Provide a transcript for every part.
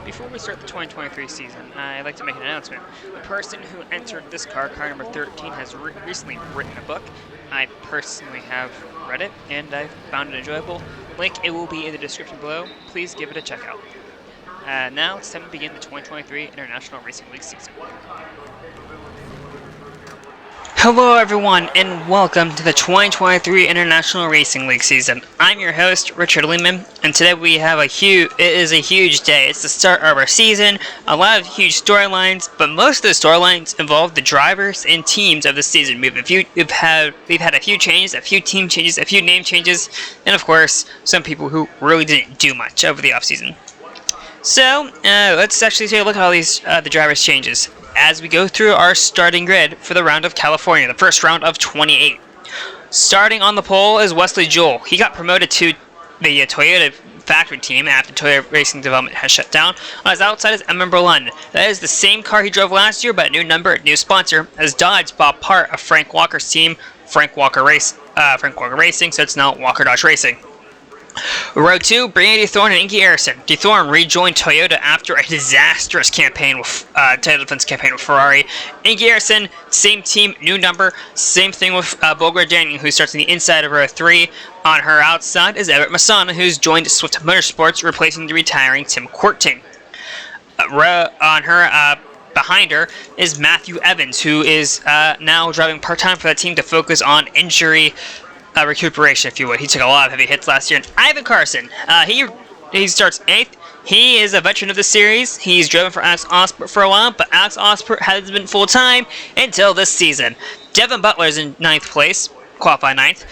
Before we start the 2023 season, I'd like to make an announcement. The person who entered this car number 13, has recently written a book. I personally have read it, and I found it enjoyable. Link, it will be in the description below. Please give it a check out. Now it's time to begin the 2023 International Racing League season. Hello everyone, and welcome to the 2023 International Racing League season. I'm your host, Richard Lehman, and today we have it is a huge day. It's the start of our season, a lot of huge storylines, but most of the storylines involve the drivers and teams of the season. We've had a few changes, a few team changes, a few name changes, and of course, some people who really didn't do much over the offseason. So, let's actually take a look at all these the drivers' changes as we go through our starting grid for the round of California, the first round of 28. Starting on the pole is Wesley Joel. He got promoted to the Toyota factory team after Toyota Racing Development has shut down. On his outside is Emin Berlin. That is the same car he drove last year, but a new number, new sponsor, as Dodge bought part of Frank Walker's team, Frank Walker Racing, so it's now Walker Dodge Racing. Row 2, Brianna DeThorn and Inky Harrison. DeThorn rejoined Toyota after a disastrous campaign with title defense campaign with Ferrari. Inky Harrison, same team, new number. Same thing with Bulgar Daniel, who starts on the inside of row 3. On her outside is Everett Masana, who's joined Swift Motorsports, replacing the retiring Tim Courting. Behind her is Matthew Evans, who is now driving part-time for that team to focus on injury recuperation, if you would. He took a lot of heavy hits last year. And Ivan Carson, he starts 8th. He is a veteran of the series. He's driven for Alex Osbert for a while, but Alex Osbert hasn't been full-time until this season. Devin Butler is in 9th place, qualified 9th.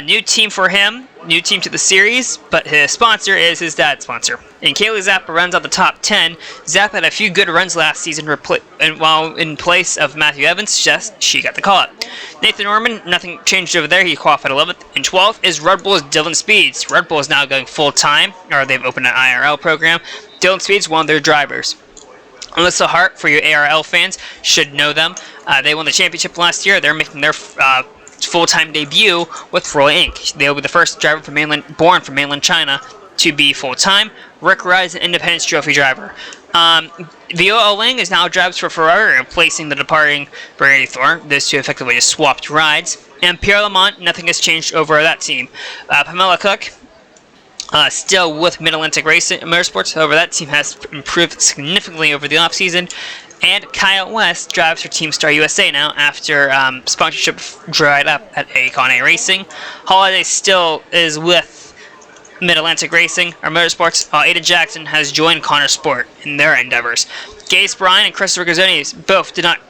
New team for him, new team to the series, but his sponsor is his dad's sponsor. And Kaylee Zappa runs out the top 10. Zappa had a few good runs last season, while in place of Matthew Evans, she got the call-up. Nathan Norman, nothing changed over there. He qualified 11th. And 12th is Red Bull's Dylan Speeds. Red Bull is now going full-time, or they've opened an IRL program. Dylan Speeds, one of their drivers. Alyssa Hart, for you ARL fans, should know them. They won the championship last year. They're making their full-time debut with Roy Inc. They'll be the first driver born from mainland China to be full-time. Rick Rudd is an Independence Trophy driver. Viola Ling is now drives for Ferrari, replacing the departing Brianna DeThorn. Those two effectively just swapped rides. And Pierre Lamont, nothing has changed over that team. Pamela Cook, still with Mid-Atlantic Racing Motorsports. However, that team has improved significantly over the offseason. And Kyle West drives for Team Star USA now after sponsorship dried up at A Racing. Holiday still is with Mid-Atlantic Racing or Motorsports. Aiden Jackson has joined Connor Sport in their endeavors. Gase Bryan and Chris Regazzoni both did not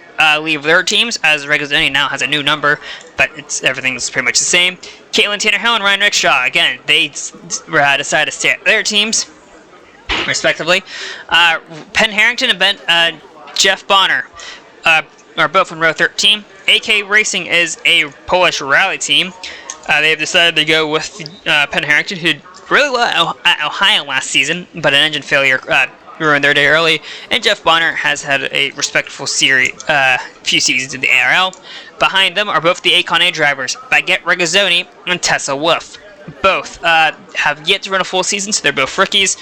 leave their teams, as Regazzoni now has a new number, but everything's pretty much the same. Caitlin Tanner-Hill and Ryan Rickshaw, again, they decided to stay at their teams, respectively. Penn Harrington and Jeff Bonner are both in row 13. AK Racing is a Polish rally team. They've decided to go with Penn Harrington, who really well at Ohio last season, but an engine failure ruined their day early. And Jeff Bonner has had a respectful few seasons in the ARL. Behind them are both the A drivers, Baguette Regazzoni and Tessa Wolff. Both have yet to run a full season, so they're both rookies.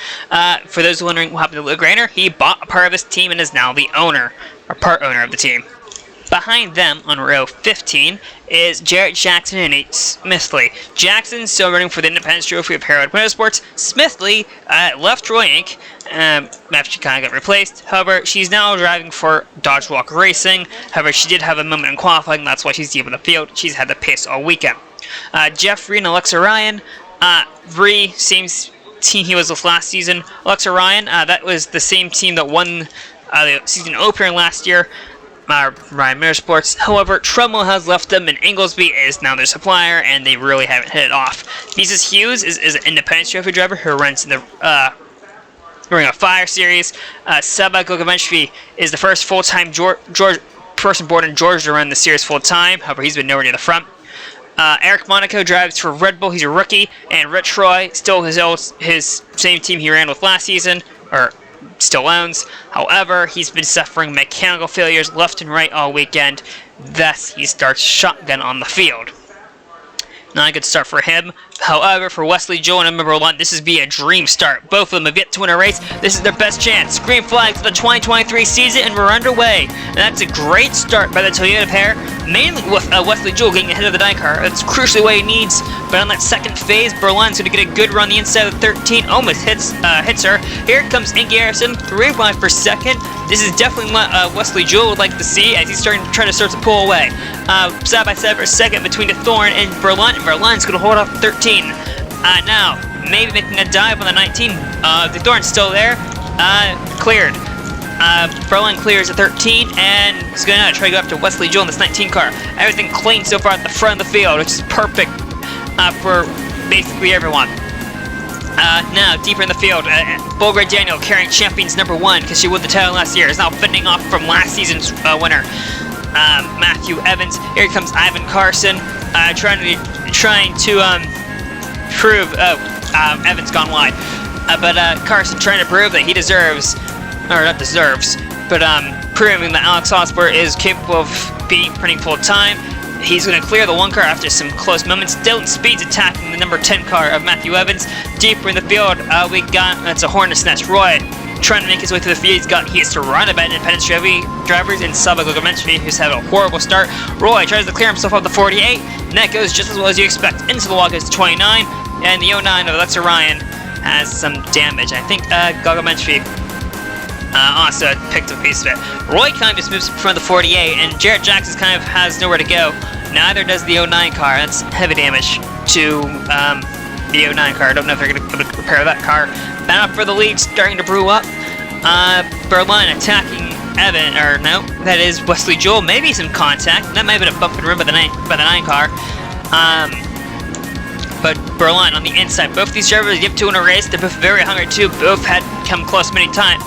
For those wondering what happened to Luke Rainer, he bought a part of this team and is now the owner, or part owner of the team. Behind them, on row 15, is Jarrett Jackson and Nate Smithley. Jackson still running for the Independence Trophy of Harold Motorsports. Smithley left Roy Inc. After she kind of got replaced. However, she's now driving for Dodge Walker Racing. However, she did have a moment in qualifying. That's why she's deep in the field. She's had the pace all weekend. Jeff Reed and Alexa Ryan. Ree, same team he was with last season. Alexa Ryan, that was the same team that won the season opener last year. Ryan Motorsports. However, Trumwell has left them, and Inglesby is now their supplier, and they really haven't hit it off. Mrs. Hughes is an Independence Trophy driver who runs in the Ring of Fire series. Seba Gogovenchvi is the first full-time person born in Georgia to run the series full-time. However, he's been nowhere near the front. Eric Monaco drives for Red Bull. He's a rookie. And Rich Roy, still his same team he ran with last season, or still owns. However, he's been suffering mechanical failures left and right all weekend. Thus, he starts shotgun on the field. Not a good start for him. However, for Wesley Joel and number 1, this is be a dream start. Both of them have yet to win a race. This is their best chance. Green flag for the 2023 season, and we're underway. And that's a great start by the Toyota pair, mainly with Wesley Joel getting ahead of the 9 car. That's crucially what he needs. But on that second phase, Berlin's going to get a good run the inside of the 13. Almost hits her. Here comes Inge Harrison, 3 wide for second. This is definitely what Wesley Joel would like to see as he's trying to start to pull away. Side by side for a second between DeThorn and Berlin. And Berlin's going to hold off 13. Now, maybe making a dive on the 19. DeThorn's still there. Cleared. Berlin clears at 13, and he's going to try to go after Wesley Joel in this 19 car. Everything clean so far at the front of the field, which is perfect for basically everyone. Now, deeper in the field, Bulgari Daniel carrying champions number 1 because she won the title last year, is now fending off from last season's winner, Matthew Evans. Here comes Ivan Carson, trying to prove. Evans gone wide, but Carson trying to prove that he deserves, or not deserves, but proving that Alex Osborne is capable of being running full time. He's going to clear the 1 car after some close moments. Dylan Speed's attacking the number 10 car of Matthew Evans. Deeper in the field, we got, it's a Hornet's Nest. Roy trying to make his way through the field. He has to run about independent Chevy drivers in Saba Gogomenchvi, who's had a horrible start. Roy tries to clear himself off the 48, and that goes just as well as you expect. Into the wall goes to 29, and the 09 of Alexa Ryan has some damage. I think Gogomenchvi also picked up a piece of it. Roy kind of just moves in front of the 48, and Jarrett Jackson kind of has nowhere to go. Neither does the 09 car. That's heavy damage to the 09 car. I don't know if they're going to repair that car. Battle for the lead starting to brew up. Berlin attacking Evan, or no, that is Wesley Joel. Maybe some contact. That might have been a bump and run by the 9 car. But Berlin on the inside. Both these drivers get to win a race. They're both very hungry too. Both had come close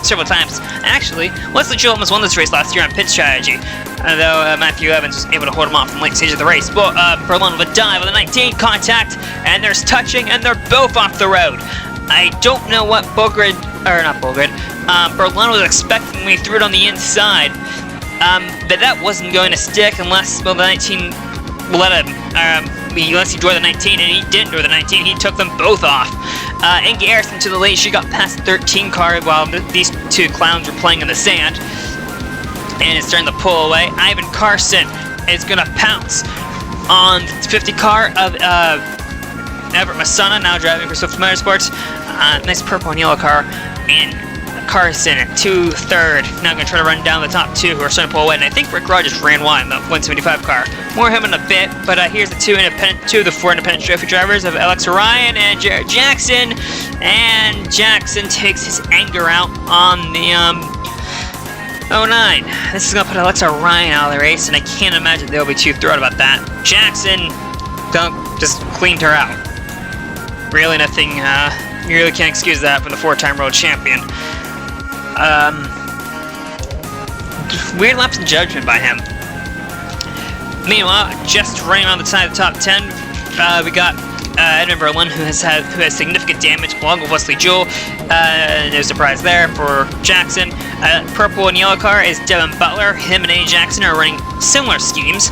several times. Actually, Wesley Joel almost won this race last year on pit strategy, though Matthew Evans was able to hold him off in the late stage of the race. But Berlin with a dive with a 19 contact, and there's touching, and they're both off the road. I don't know what Berlin was expecting when he threw it on the inside, but that wasn't going to stick unless the 19 let him. Unless he drew the 19, and he didn't draw the 19, he took them both off. Inge Harrison to the lead. She got past the 13 car while these 2 clowns were playing in the sand, and it's starting to pull away. Ivan Carson is going to pounce on the 50 car of Everett Masana, now driving for Swift Motorsports. Nice purple and yellow car, and Carson at 2-3rd. Now going to try to run down the top 2 who are starting to pull away, and I think Rick Rogers ran wide in the 175 car. More him in a bit, but here's the 2 of the 4 independent trophy drivers of Alexa Ryan and Jarrett Jackson, and Jackson takes his anger out on the 09. This is going to put Alexa Ryan out of the race, and I can't imagine they'll be too thrilled about that. Jackson just cleaned her out. Really nothing, you really can't excuse that from the 4-time world champion. Weird lapse in judgment by him. Meanwhile, just running around the side of the top 10, we got Edmund Berlin, who has significant damage along with Wesley Joel. No surprise there for Jackson. Purple and yellow car is Devin Butler. Him and A. Jackson are running similar schemes.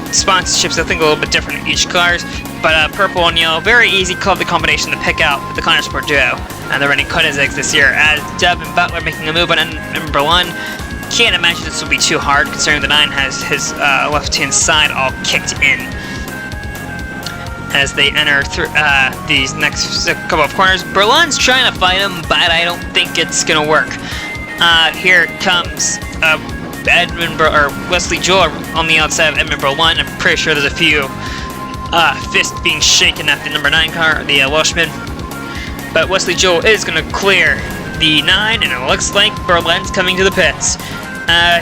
Sponsorships, I think, a little bit different in each cars, but purple and yellow, very easy club combination to pick out with the Connor Sport duo. And they're running Koenigseggs this year, as Devin Butler making a move on number 1. Can't imagine this will be too hard, considering the 9 has his left-hand side all kicked in. As they enter through these next couple of corners, Berlin's trying to fight him, but I don't think it's gonna work. Here comes Wesley Joel on the outside of Edmund Berlin. I'm pretty sure there's a few fists being shaken at the number 9 car, the Welshman. But Wesley Joel is going to clear the 9, and it looks like Berlin's coming to the pits.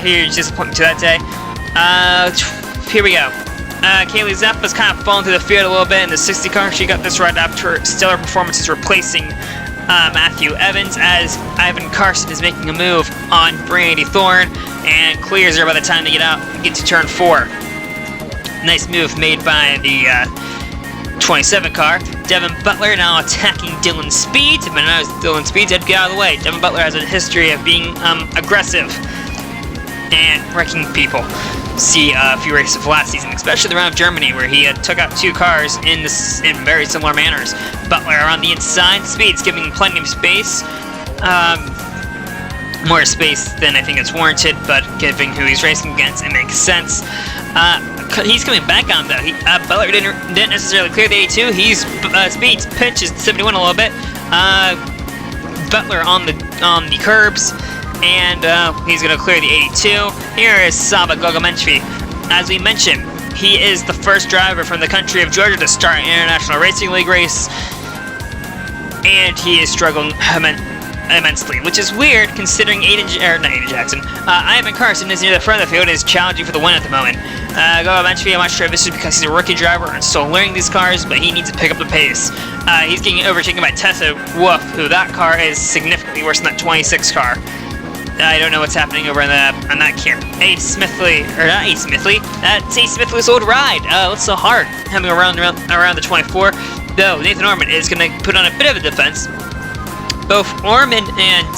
Here's just pointing to that day. Here we go. Kaylee Zappa's kind of fallen through the field a little bit in the 60 car. She got this right after her stellar performances replacing Matthew Evans, as Ivan Carson is making a move on Brandy Thorne and clears her by the time they get to turn 4. Nice move made by the 27 car. Devin Butler now attacking Dylan Speed, but now Dylan Speed's had to get out of the way. Devin Butler has a history of being aggressive and wrecking people. see a few races of last season, especially the round of Germany, where he took out 2 cars in very similar manners. Butler on the inside, Speed's giving plenty of space. More space than I think it's warranted, but given who he's racing against, it makes sense. He's coming back on though. Butler didn't necessarily clear the 82. Speed's pitches 71 a little bit. Butler on the curbs, and he's going to clear the 82. Here is Saba Gogomenchvi. As we mentioned, he is the first driver from the country of Georgia to start an International Racing League race, and he is struggling immensely, which is weird considering Ivan Carson is near the front of the field and is challenging for the win at the moment. Eventually, I'm not sure if this is because he's a rookie driver and still learning these cars, but he needs to pick up the pace. He's getting overtaken by Tessa Wolf, who that car is significantly worse than that 26 car. I don't know what's happening over on that camp. That's Ace Smithley's old ride. Looks so hard having around the 24. Though Nathan Orman is going to put on a bit of a defense. Both Orman and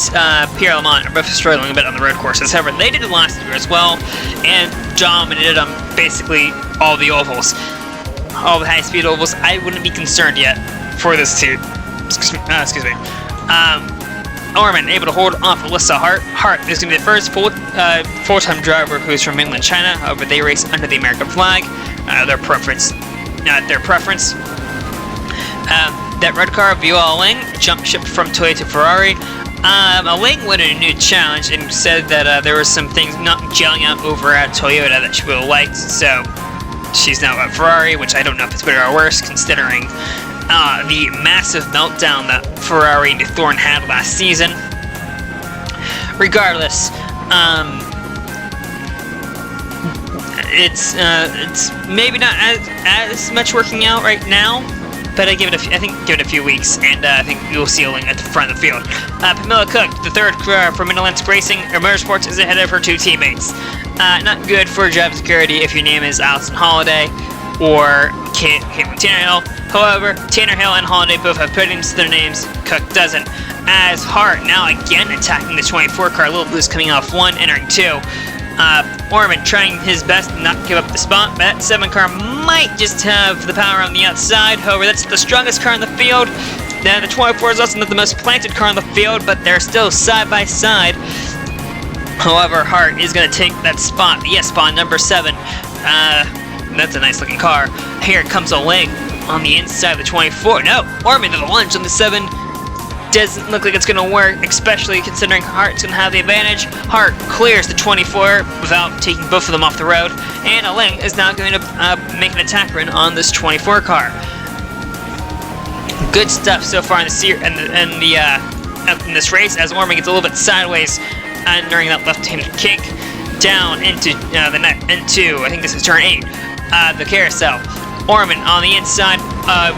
Pierre Lamont are both struggling a bit on the road courses. However, they did it last year as well, and dominated on basically all the ovals. All the high-speed ovals. I wouldn't be concerned yet for this team. Excuse me. Orman able to hold off Alyssa Hart. Hart is going to be the first full-time driver who's from mainland China. However, they race under the American flag. Their preference. That red car, Viola Ling, jump ship from Toyota to Ferrari. Ling went in a new challenge and said that there were some things not gelling out over at Toyota that she would have liked, so she's now at Ferrari, which I don't know if it's better or worse, considering the massive meltdown that Ferrari and Thorne had last season. Regardless, it's maybe not as much working out right now, but I think give it a few weeks, and I think you'll see a link at the front of the field. Pamela Cook, the third from Mid-Atlantic Racing or Motorsports, is ahead of her 2 teammates. Not good for job security if your name is Allison Holiday or Caitlin Tannerhill. However, Tannerhill and Holiday both have podiums to their names. Cook doesn't. As Hart now again attacking the 24 car, Little Blue's coming off 1, entering 2. Orman trying his best to not give up the spot, but that 7 car might just have the power on the outside. However, that's the strongest car in the field. Now, the 24 is also not the most planted car in the field, but they're still side by side. However, Hart is going to take that spot, the S spot, number 7. That's a nice looking car. Here comes a Ling on the inside of the 24. No, Orman to the lunge on the 7. Doesn't look like it's going to work, especially considering Hart's going to have the advantage. Hart clears the 24 without taking both of them off the road, and Ling is now going to make an attack run on this 24 car. Good stuff so far in this race, as Orman gets a little bit sideways during that left-handed kick down into I think this is turn 8, the carousel. Orman on the inside,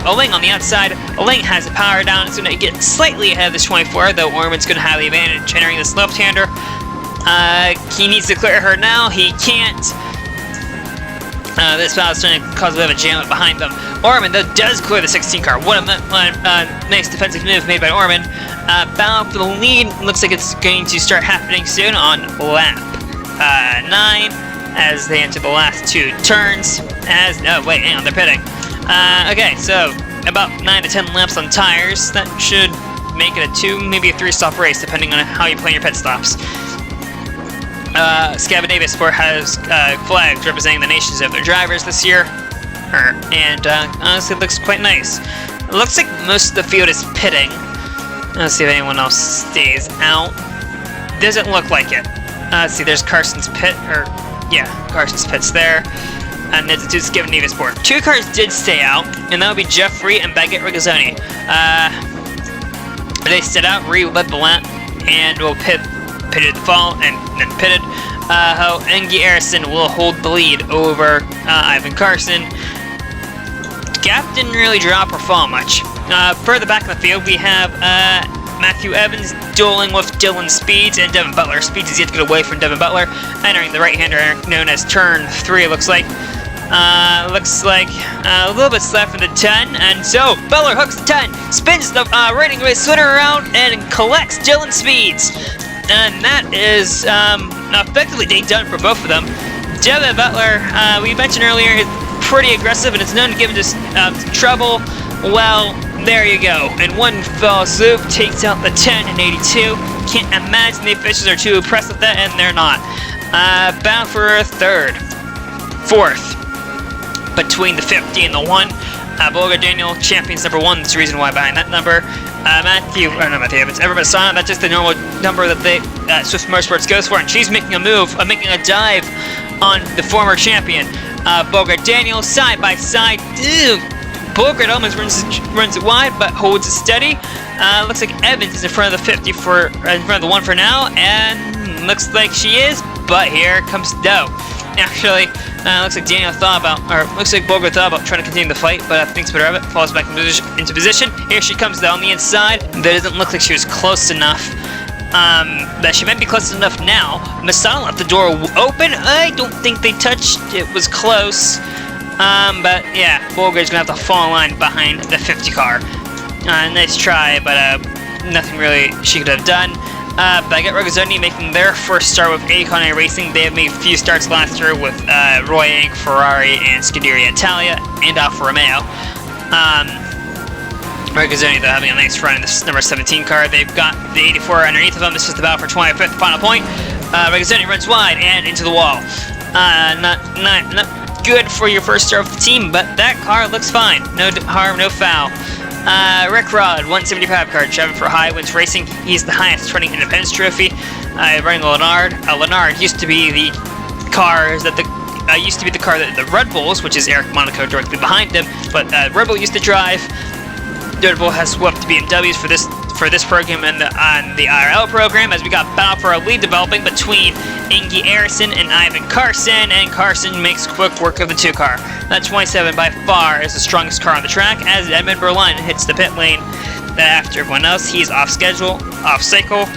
Ling on the outside. Ling has the power down. It's going to get slightly ahead of this 24, though Orman's going to have the advantage entering this left-hander. He needs to clear her now. He can't. This foul is going to cause a bit of a jam behind them. Orman, though, does clear the 16 car. What a nice defensive move made by Orman. Battle for the lead. Looks like it's going to start happening soon on lap 9. As they enter the last 2 turns. They're pitting. Okay, so about 9 to 10 laps on tires. That should make it a 2, maybe a 3-stop race, depending on how you plan your pit stops. Scandinavia Sport has flags representing the nations of their drivers this year, and honestly, it looks quite nice. It looks like most of the field is pitting. Let's see if anyone else stays out. Doesn't look like it. Let's see, there's Carson's pit, Carson's pit's there. And it's a Scandinavia Sport. 2 cars did stay out, and that would be Jeffrey and Baggett Rigazzoni. They stood out, led the lap, and will pitted the fall, and then pitted. Engie Arison will hold the lead over Ivan Carson. Gap didn't really drop or fall much. Further back in the field, we have Matthew Evans dueling with Dylan Speeds and Devin Butler. Speeds is yet to get away from Devin Butler, entering the right-hander known as turn 3, it looks like. A little bit left from the 10, and so Butler hooks the 10, spins the rating race sweater around, and collects Dylan Speeds. And that is effectively day done for both of them. Devin Butler, we mentioned earlier, is pretty aggressive and it's known to give him trouble. Well, there you go. And one fell swoop takes out the 10 and 82. Can't imagine the officials are too impressed with that, and they're not. Bound for third. Fourth. Between the 50 and the 1. Bolger Daniel, champions number 1. That's the reason why behind that number. Matthew Evans, Ever Masana, that's just the normal number that they Swift Motorsports goes for, and she's making a move, making a dive on the former champion. Bolger Daniel, side by side. Bolger almost runs it wide, but holds it steady. Looks like Evans is in front of the 50 in front of the 1 for now, and looks like she is. But here comes Doe. Actually, looks like Daniel thought about, or looks like Bolger thought about trying to continue the fight, but thinks better of it. Falls back into position. Here she comes though on the inside. That doesn't look like she was close enough. That she might be close enough now. Masana left the door open. I don't think they touched. It was close. But yeah, Bolger's gonna have to fall in line behind the 50 car. Nice try, but nothing really she could have done. Baguette Regazzoni making their first start with Econ Racing. They have made a few starts last year with Roy Inc., Ferrari, and Scuderia Italia, and Alfa Romeo. Regazzoni, though, having a nice run in this number 17 car. They've got the 84 underneath of them. This is the battle for 25th, final point. Regazzoni runs wide and into the wall. Not good for your first start with the team, but that car looks fine. No harm, no foul. Rick Rod, 175 car, driving for Highwinds Racing. He's the highest running Independence Trophy. Running Leonard. Leonard used to be the cars that the Red Bulls, which is Eric Monaco directly behind him, but Red Bull used to drive. Red Bull has swept BMWs for this program and the IRL program, as we got battle for a lead developing between Ingi Eriksson and Ivan Carson, and Carson makes quick work of the 2 car. That 27 by far is the strongest car on the track, as Edmund Berlin hits the pit lane. After everyone else, he's off schedule, off cycle.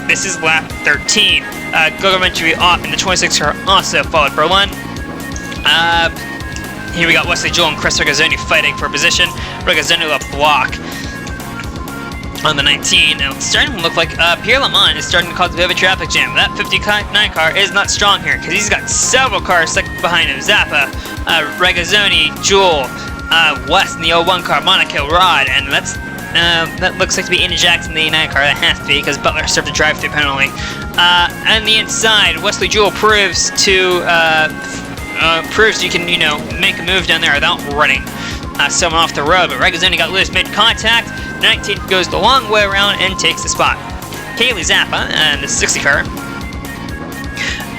This is lap 13. Gogomentry off in the 26 car also followed Berlin. Here we got Wesley Joel and Chris Regazzoni fighting for position. Regazzoni will block on the 19, and it's starting to look like Pierre Lamont is starting to cause a bit of a traffic jam. That 59 car is not strong here, because he's got several cars stuck behind him. Zappa, Regazzoni, Joel, West in the 01 car, Monaco, Rod, and that looks like to be Andy Jackson in the 89 car. That has to be, because Butler served a drive-through penalty. And the inside, Wesley Joel proves you can, make a move down there without running someone off the road, but Regazzoni got loose mid-contact. 19 goes the long way around and takes the spot. Kaylee Zappa, and the 60 car.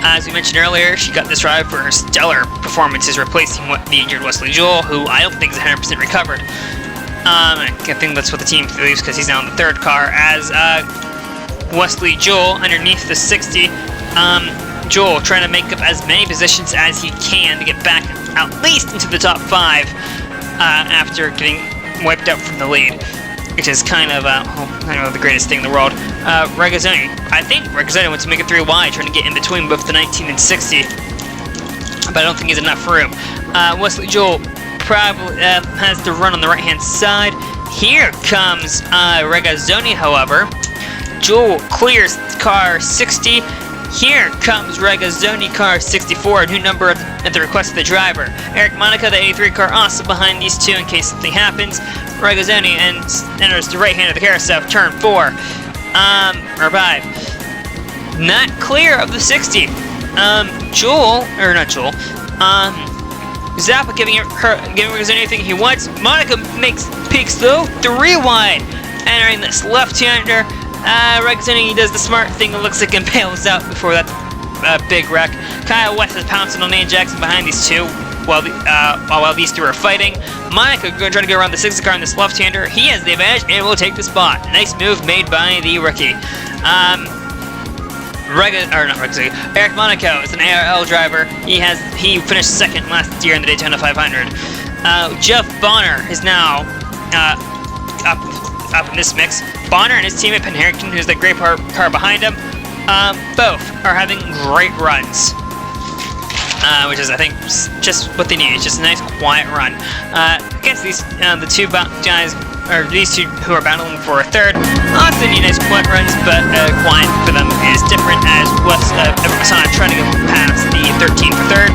As we mentioned earlier, she got this ride for her stellar performances, replacing the injured Wesley Joel, who I don't think is 100% recovered. I think that's what the team believes, because he's now in the 3rd car, as Wesley Joel underneath the 60. Joel trying to make up as many positions as he can to get back at least into the top 5 after getting wiped out from the lead, which is kind of the greatest thing in the world. Regazzoni, I think Regazzoni wants to make it 3 wide, trying to get in between both the 19 and 60, but I don't think he's enough room. Wesley Joel probably has to run on the right-hand side. Here comes Regazzoni, however. Joel clears car 60. Here comes Regazzoni car 64, a new number at the request of the driver. Eric Monaco, the 83 car, also behind these 2 in case something happens. Regazzoni enters the right hand of the carousel, turn 4. Or 5. Not clear of the 60. Zappa giving Regazzoni anything he wants. Monaco peeks though, 3 wide. Entering this left-hander. Regazzoni does the smart thing and looks like and bails out before that big wreck. Kyle West is pouncing on Ian Jackson behind these 2 while these 2 are fighting. Monaco going to try to go around the 60 car in this left-hander. He has the advantage and will take the spot. Nice move made by the rookie. Eric Monaco is an IRL driver. He finished 2nd last year in the Daytona 500. Jeff Bonner is now up in this mix. Bonner and his teammate Penn Harrington, who's the gray car behind him, both are having great runs, which is, I think, just what they need. It's just a nice, quiet run. Against these, the 2 guys, or these 2 who are battling for a 3rd, also need nice, quiet runs, but quiet for them is different, as Masana trying to get past the 13 for 3rd.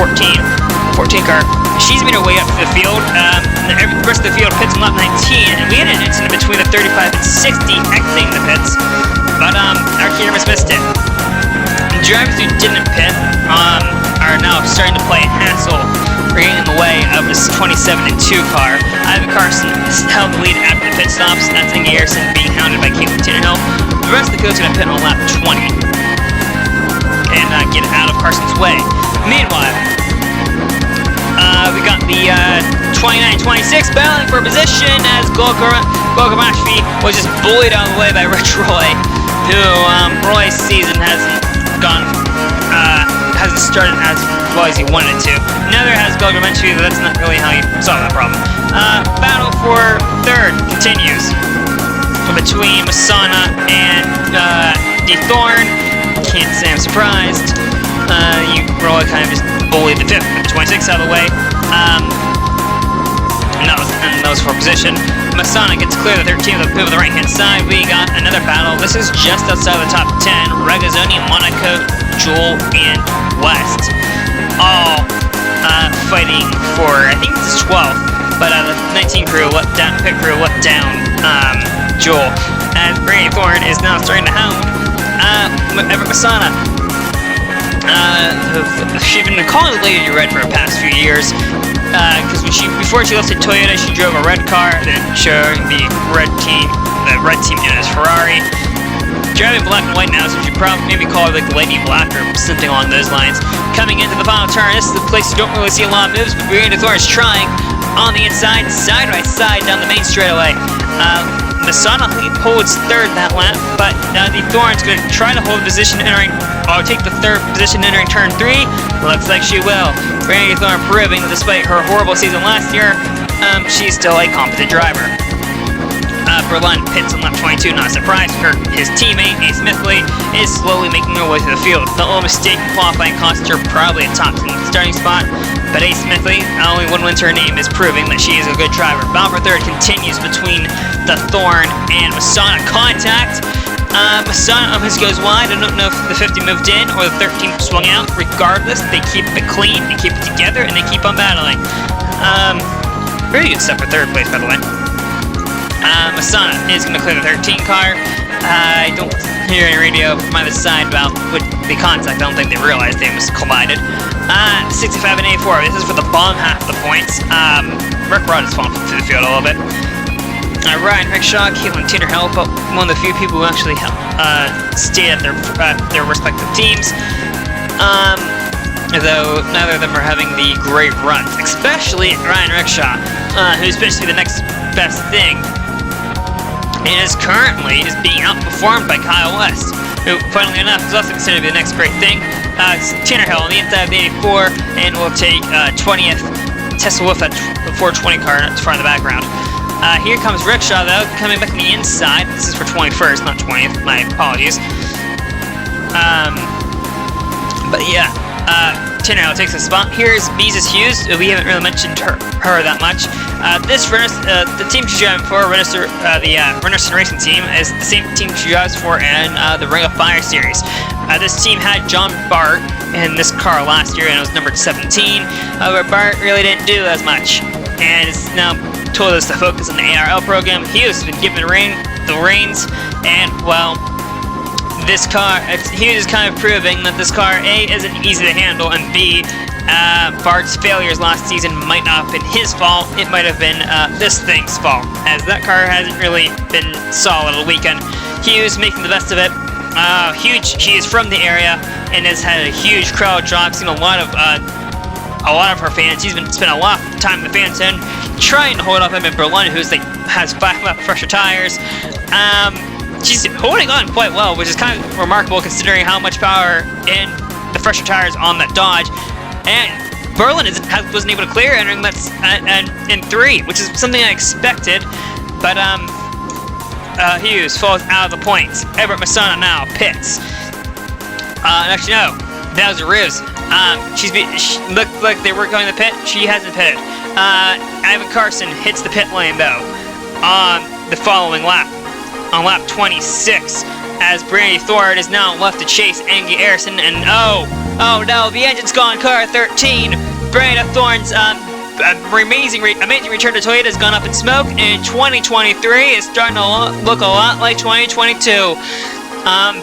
14 car. She's made her way up to the field. The rest of the field pits on lap 19, and we had an incident between the 35 and 60 exiting the pits, but our cameras missed it. The drivers who didn't pit are now starting to play a hassle, getting in the way of this 27 and 2 car. Ivan Carson has held the lead after the pit stops. That's Inge Erickson being hounded by Caitlin Tinnerhill. The rest of the field's going to pit on lap 20 and get out of Carson's way. Meanwhile, we got the 29-26 battling for position as Golgamashi was just bullied out of the way by Rich Roy, who Roy's season hasn't started as well as he wanted to. Neither has Golgamashi, but that's not really how you solve that problem. Battle for third continues between Masana and DeThorn. Can't say I'm surprised. Roy kind of just bullied the fifth, the 26 out of the way. And that was for position. Masana gets clear the 13 with a pivot on the right-hand side. We got another battle. This is just outside of the top 10. Regazzoni, Monaco, Joel, and West. All fighting for, I think this is 12th, but the 19 crew let down, pit crew let down Joel. And Brandy Thorne is now starting to hound Everett Masana. She's been calling the Lady Red for the past few years, because before she left Toyota, she drove a red car, then showing the red team known as Ferrari. Driving black and white now, so she probably maybe call her like Lady Black or something along those lines. Coming into the final turn, this is the place you don't really see a lot of moves, but Brianna Thorne is trying on the inside, side by side down the main straightaway. Masana holds third that lap, but the Thorne's going to try to hold the position entering, or take the third position entering turn 3. Looks like she will. Brandy Thorne proving that despite her horrible season last year, she's still a competent driver. Berlin pits on lap 22, not a surprise. His teammate, A. Smithley, is slowly making her way through the field. The only mistake in qualifying cost her probably a top 10 starting spot, but A. Smithley, only one win to her name, is proving that she is a good driver. Battle for third continues between the Thorne and Masana. Contact. Masana almost goes wide. I don't know if the 50 moved in or the 13 swung out. Regardless, they keep it clean, they keep it together, and they keep on battling. Very good stuff for third place, by the way. Masana is going to clear the 13 car. I don't hear any radio from either side about the contact. I don't think they realized they almost collided. 65 and 84. This is for the bottom half of the points. Rick Rudd has fallen through the field a little bit. Ryan Rickshaw, Caitlin Tinnerhill, but one of the few people who actually stayed at their respective teams. Though neither of them are having the great runs, especially Ryan Rickshaw, who's supposed to be the next best thing, is currently being outperformed by Kyle West, who, funnily enough, is also considered to be the next great thing. It's Tinnerhill on the inside of the 84, and will take 20th. Tessa Wolf at 420 car, not too far in the background. Here comes Rickshaw, though, coming back on the inside. This is for 21st, not 20th. My apologies. But yeah, Tinnerhill takes a spot. Here's Beezus Hughes. We haven't really mentioned her that much. The team she's driving for, the Racing team, is the same team she drives for in the Ring of Fire series. This team had John Bart in this car last year, and it was numbered 17. However, Bart really didn't do as much, and it's now told us to focus on the ARL program. Hughes has been given the reins, and well, this car, Hughes is kind of proving that this car, A, isn't easy to handle, and B, Bart's failures last season might not have been his fault. It might have been this thing's fault, as that car hasn't really been solid all weekend. Hughes making the best of it. She is from the area and has had a huge crowd draw. I've seen a lot of her fans. She's been spending a lot of time in the fan zone trying to hold off him in Berlin, who's has 5 lap fresher tires. She's holding on quite well, which is kind of remarkable considering how much power in the fresher tires on that Dodge. And Berlin wasn't able to clear entering in 3, which is something I expected. But Hughes falls out of the points. Everett Masana now pits. Actually, no, that was a ruse. She looked like they were going to the pit. She hasn't pitted. Ivan Carson hits the pit lane though on the following lap. On lap 26, as Brandy Thorne is now left to chase Angie Erickson, and Oh no, the engine's gone. Car 13, Brandon Thorne's amazing return to Toyota has gone up in smoke, and 2023 is starting to look a lot like 2022.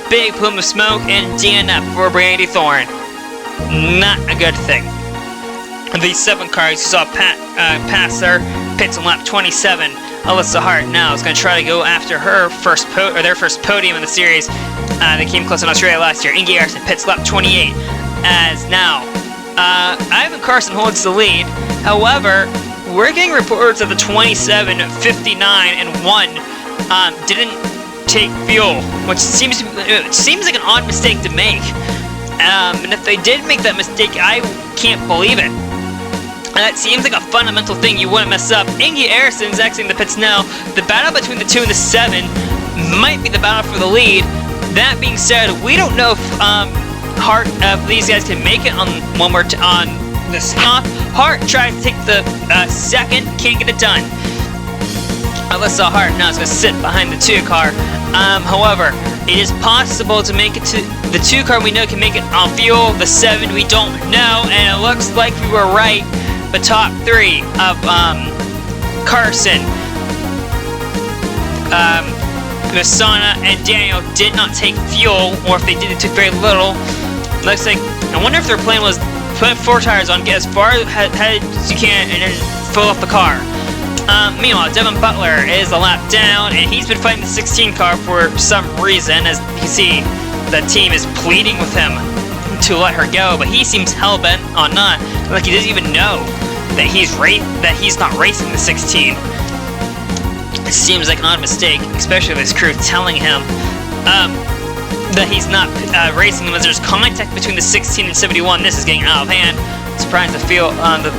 Big plume of smoke and DNF for Brandon Thorne. Not a good thing. These 7 cars you saw pass their pits on lap 27. Alyssa Hart now is going to try to go after her their first podium in the series. They came close in Australia last year. Ingy Harrison pits lap 28. As now, Ivan Carson holds the lead. However, we're getting reports of the 27, 59, and 1 didn't take fuel, which seems like an odd mistake to make. And if they did make that mistake, I can't believe it. That seems like a fundamental thing you wouldn't mess up. Ingy Harrison's exiting the pits now. The battle between the 2 and the 7 might be the battle for the lead. That being said, we don't know if these guys can make it on the stop. Hart tries to take the second, can't get it done. Alyssa Hart now is going to sit behind the 2 car. However, it is possible to make it to the 2 car. We know can make it on fuel. The 7 we don't know, and it looks like we were right. The top 3 of Carson, Masana, and Daniel did not take fuel, or if they did, it took very little. Looks like, I wonder if their plan was put 4 tires on, get as far ahead as you can, and then fill up the car. Meanwhile, Devin Butler is a lap down, and he's been fighting the 16 car for some reason. As you can see, the team is pleading with him to let her go, but he seems hell-bent on not. Like he doesn't even know that he's not racing the 16. It seems like an odd mistake, especially with his crew telling him that he's not racing them, as there's contact between the 16 and 71. This is getting out of hand. Surprised to feel the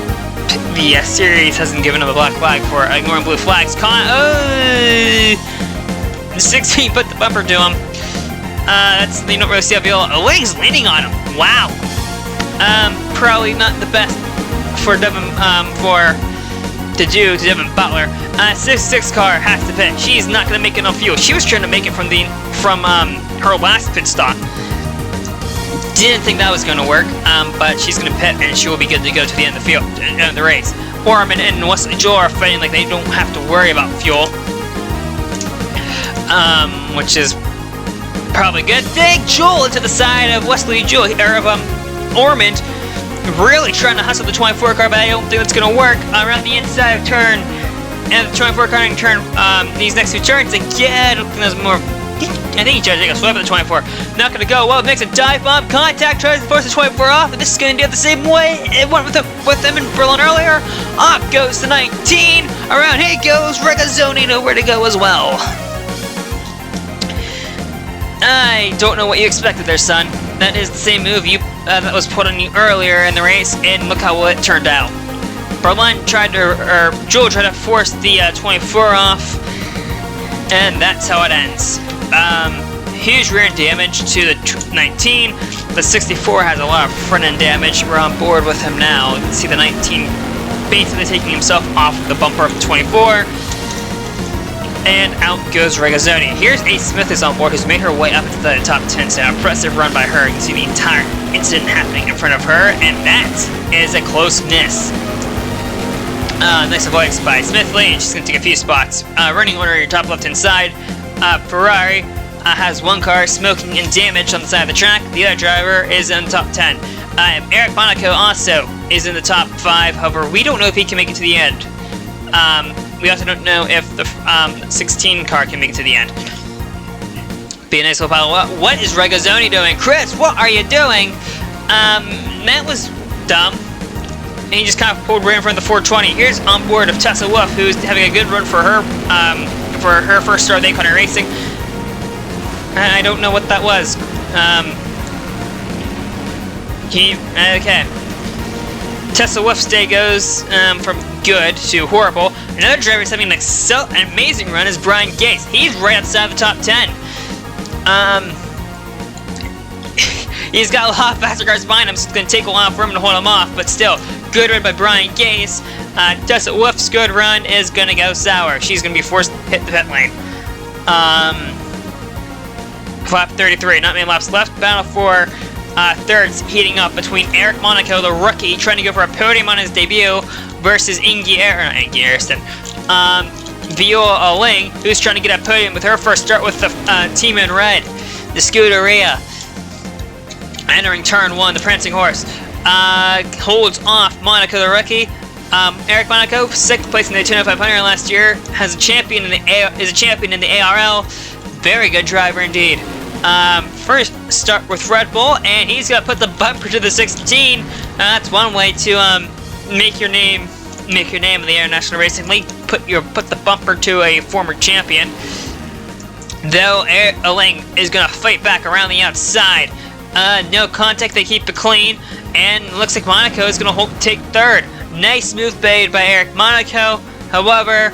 series hasn't given him a black flag for ignoring blue flags. The 16 put the bumper to him. You don't really see how Viola. A leg's landing on him. Wow. Probably not the best for Devin to Devin Butler. 6 car has to pit. She's not going to make enough fuel. She was trying to make it from her last pit stop. Didn't think that was going to work, but she's going to pit and she will be good to go to the end of the race. Orman and Wesley Joel are fighting like they don't have to worry about fuel, which is probably good. Big Joel into the side of Wesley Joel, or of Ormond, really trying to hustle the 24 car, but I don't think that's going to work. Around the inside of turn, and the 24 car in turn, these next 2 turns again. I don't think there's more. I think he tried to take a swipe at the 24. Not going to go well. Makes a dive bomb. Contact tries to force the 24 off, and this is going to do it the same way it went with them in Berlin earlier. Off goes the 19. Around he goes. Regazzoni nowhere to go as well. I don't know what you expected there, son. That is the same move that was put on you earlier in the race, and look how it turned out. Joel tried to force the 24 off, and that's how it ends. Huge rear end damage to the 19. The 64 has a lot of front end damage. We're on board with him now. You can see the 19 basically taking himself off the bumper of the 24. And out goes Regazzoni. Here's Ace Smith is on board, who's made her way up into the top 10. So an impressive run by her. You can see the entire incident happening in front of her, and that is a close miss. Nice avoidance by Smith Lane. She's going to take a few spots. Running order, your top left-hand side. Ferrari has 1 car smoking and damaged on the side of the track. The other driver is in the top 10. Eric Monaco also is in the top 5. However, we don't know if he can make it to the end. We also don't know if the 16 car can make it to the end. Be a nice little battle. What is Regazzoni doing? Chris, what are you doing? That was dumb. And he just kind of pulled right in front of the 420. Here's on board of Tessa Wolf, who's having a good run for her first start of the Acorn Racing. I don't know what that was. Okay. Tessa Wolf's day goes from good to horrible. Another driver is having an amazing run is Brian Gates. He's right outside the top 10. He's got a lot of faster cars behind him, so it's going to take a while for him to hold him off, but still, good run by Brian Gates. Tessa Wolf's good run is going to go sour. She's going to be forced to hit the pit lane. Lap 33, not many laps left. Battle for thirds heating up between Eric Monaco, the rookie, trying to go for a podium on his debut, versus Viola Ling, who's trying to get a podium with her first start with the team in red, the Scuderia. Entering turn 1, the prancing horse holds off Monaco, the rookie. Eric Monaco, 6th place in the Daytona 500 last year, is a champion in the ARL. Very good driver indeed. First start with Red Bull, and he's gonna put the bumper to the 16. That's one way to make your name in the International Racing League. Put the bumper to a former champion. Though Ling is gonna fight back around the outside. No contact, they keep it clean, and looks like Monaco is gonna take third. Nice move made by Eric Monaco. However,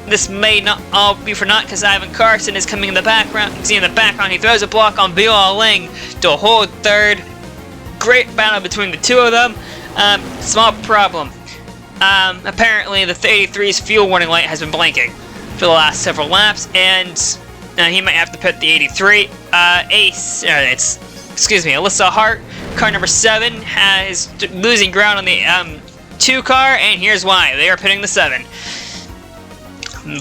this may not all be for naught, because Ivan Carson is coming in the background. You can see in the background, he throws a block on Viola Ling to hold third. Great battle between the two of them. Small problem. Apparently, the 83's fuel warning light has been blinking for the last several laps, and he might have to pit the 83. Alyssa Hart, car number 7, is losing ground on the 2 car, and here's why. They are pitting the 7.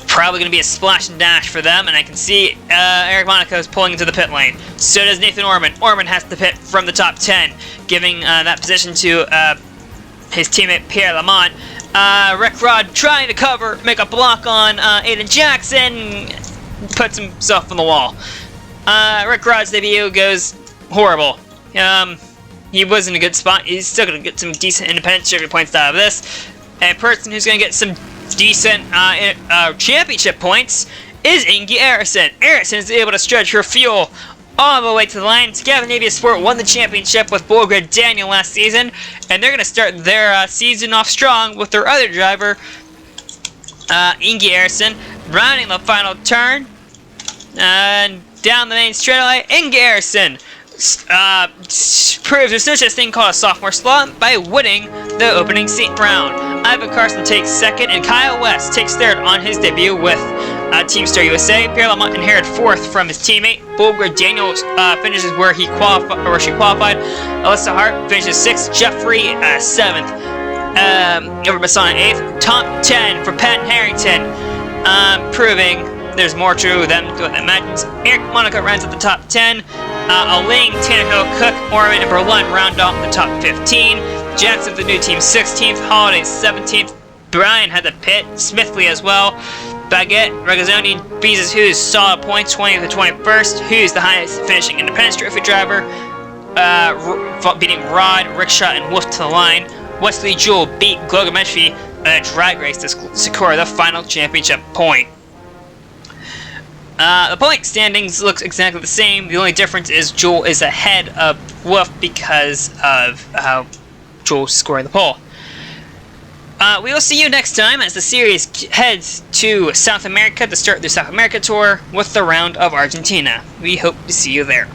Probably going to be a splash and dash for them, and I can see Eric Monaco is pulling into the pit lane. So does Nathan Orman. Orman has to pit from the top 10, giving that position to his teammate Pierre Lamont. Rick Rod trying to make a block on Aiden Jackson, puts himself on the wall. Rick Rod's debut goes horrible. He was in a good spot. He's still going to get some decent independent circuit points out of this. A person who's going to get some decent championship points is Inge Eriksson. Eriksson is able to stretch her fuel all the way to the line. Scandinavia Sport won the championship with Bolgred Daniel last season, and they're going to start their season off strong with their other driver, Inge Eriksson, rounding the final turn. And down the main straightaway, Inge Eriksson proves there's no such thing called a sophomore slump by winning the opening round. Ivan Carson takes 2nd, and Kyle West takes 3rd on his debut with Team Star USA. Pierre Lamont inherited 4th from his teammate. Bolgred Daniels finishes where she qualified. Alyssa Hart finishes 6th. Jeffrey 7th. Over Bassana 8th. Top 10 for Pat Harrington, proving there's more to them than what imagines. Eric Monaco runs at the top 10. Ling, Tannehill, Cook, Orman, and Berlin round off the top 15. Jackson, the new team, 16th. Holiday, 17th. Brian had the pit. Smithley as well. Baguette, Regazzoni, Beezes, Hughes, solid points, 20th to 21st. Hughes, the highest finishing Independence Trophy driver, beating Rod, Rickshaw, and Wolf to the line. Wesley Jewell beat Glogometry in a drag race to secure the final championship point. The point standings looks exactly the same. The only difference is Jewell is ahead of Wolf because of how Jewell scored the pole. We will see you next time as the series heads to South America to start their South America tour with the round of Argentina. We hope to see you there.